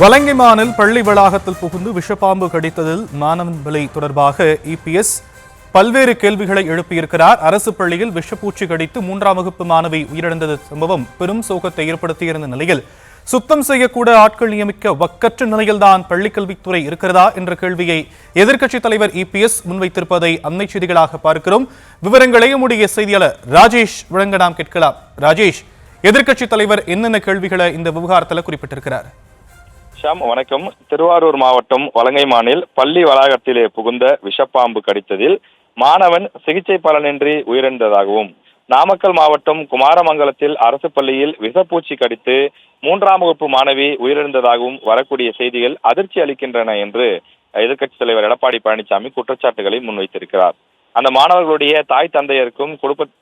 வலங்கைமானில் பள்ளி வளாகத்தில் புகுந்து விஷப்பாம்பு கடித்ததில் மாணவன் பலி தொடர்பாக இபிஎஸ் பல்வேறு கேள்விகளை எழுப்பியிருக்கிறார். அரசு பள்ளியில் விஷப்பூச்சி கடித்து 3ஆம் வகுப்பு மாணவி உயிரிழந்தது சம்பவம் பெரும் சோகத்தை ஏற்படுத்தியிருந்த நிலையில் சுத்தம் செய்யக்கூட ஆட்கள் நியமிக்க வக்கற்ற நிலையில்தான் பள்ளிக்கல்வித்துறை இருக்கிறதா என்ற கேள்வியை எதிர்க்கட்சித் தலைவர் இபிஎஸ் முன்வைத்திருப்பதை அண்மை செய்திகளாக பார்க்கிறோம். விவரங்களை நம்முடைய செய்தியாளர் ராஜேஷ் வழங்க நாம் கேட்கலாம். ராஜேஷ், எதிர்க்கட்சித் தலைவர் என்னென்ன கேள்விகளை இந்த விவகாரத்தில் குறிப்பிட்டிருக்கிறார்? வணக்கம். திருவாரூர் மாவட்டம் வலங்கைமானில் பள்ளி வளாகத்திலே புகுந்த விஷப்பாம்பு கடித்ததில் மாணவன் சிகிச்சை பலனின்றி உயிரிழந்ததாகவும், நாமக்கல் மாவட்டம் குமாரமங்கலத்தில் அரசு பள்ளியில் விஷப்பூச்சி கடித்து 3ஆம் வகுப்பு மாணவி உயிரிழந்ததாகவும் வரக்கூடிய செய்திகள் அதிர்ச்சி அளிக்கின்றன என்று எதிர்க்கட்சித் தலைவர் எடப்பாடி பழனிசாமி குற்றச்சாட்டுகளை முன்வைத்திருக்கிறார். அந்த மாணவர்களுடைய தாய் தந்தையருக்கும்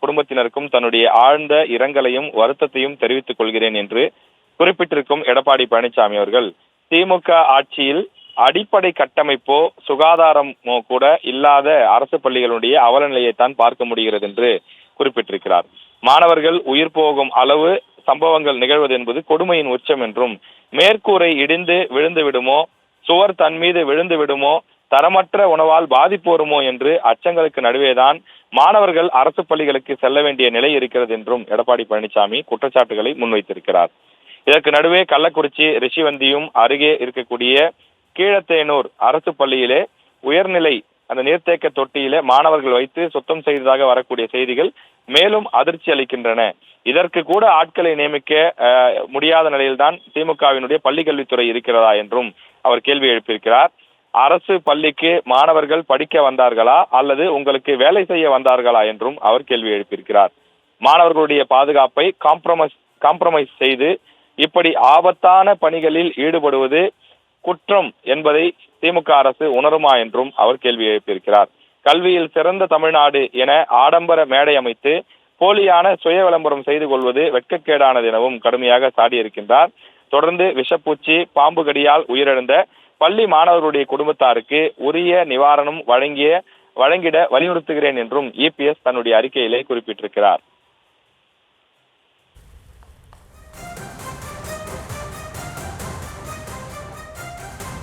குடும்பத்தினருக்கும் தன்னுடைய ஆழ்ந்த இரங்கலையும் வருத்தத்தையும் தெரிவித்துக் கொள்கிறேன் என்று குறிப்பிட்டிருக்கும் எடப்பாடி பழனிசாமி அவர்கள், திமுக ஆட்சியில் அடிப்படை கட்டமைப்போ சுகாதாரமோ கூட இல்லாத அரசு பள்ளிகளுடைய அவல நிலையைத்தான் பார்க்க முடிகிறது என்று குறிப்பிட்டிருக்கிறார். மாணவர்கள் உயிர் போகும் அளவு சம்பவங்கள் நிகழ்வது என்பது கொடுமையின் உச்சம் என்றும், மேற்கூரை இடிந்து விழுந்து விடுமோ, சுவர் தன் மீது விழுந்து விடுமோ, தரமற்ற உணவால் பாதிப்பு வருமோ என்று அச்சங்களுக்கு நடுவேதான் மாணவர்கள் அரசு பள்ளிகளுக்கு செல்ல வேண்டிய நிலை இருக்கிறது என்றும் எடப்பாடி பழனிசாமி குற்றச்சாட்டுகளை முன்வைத்திருக்கிறார். இதற்கு நடுவே கள்ளக்குறிச்சி ரிஷிவந்தியும் அருகே இருக்கக்கூடிய கீழத்தேனூர் அரசு பள்ளியிலே உயர்நிலை அந்த நீர்த்தேக்க தொட்டியிலே மாணவர்கள் வைத்து சுத்தம் செய்ததாக வரக்கூடிய செய்திகள் மேலும் அதிர்ச்சி அளிக்கின்றன. இதற்கு கூட ஆட்களை நியமிக்க முடியாத நிலையில்தான் திமுகவினுடைய பள்ளி கல்வித்துறை இருக்கிறதா என்றும் அவர் கேள்வி எழுப்பியிருக்கிறார். அரசு பள்ளிக்கு மாணவர்கள் படிக்க வந்தார்களா அல்லது உங்களுக்கு வேலை செய்ய வந்தார்களா என்றும் அவர் கேள்வி எழுப்பியிருக்கிறார். மாணவர்களுடைய பாதுகாப்பை காம்ப்ரமைஸ் செய்து இப்படி ஆபத்தான பணிகளில் ஈடுபடுவது குற்றம் என்பதை திமுக அரசு உணருமா என்றும் அவர் கேள்வி எழுப்பியிருக்கிறார். கல்வியில் சிறந்த தமிழ்நாடு என ஆடம்பர மேடை அமைத்து போலியான சுய விளம்பரம் செய்து கொள்வது வெட்கக்கேடானது எனவும் கடுமையாக சாடியிருக்கின்றார். தொடர்ந்து விஷப்பூச்சி பாம்பு கடியால் உயிரிழந்த பள்ளி மாணவர்களுடைய குடும்பத்தாருக்கு உரிய நிவாரணம் வழங்கிட வலியுறுத்துகிறேன் என்றும் இபிஎஸ் தன்னுடைய அறிக்கையிலே குறிப்பிட்டிருக்கிறார்.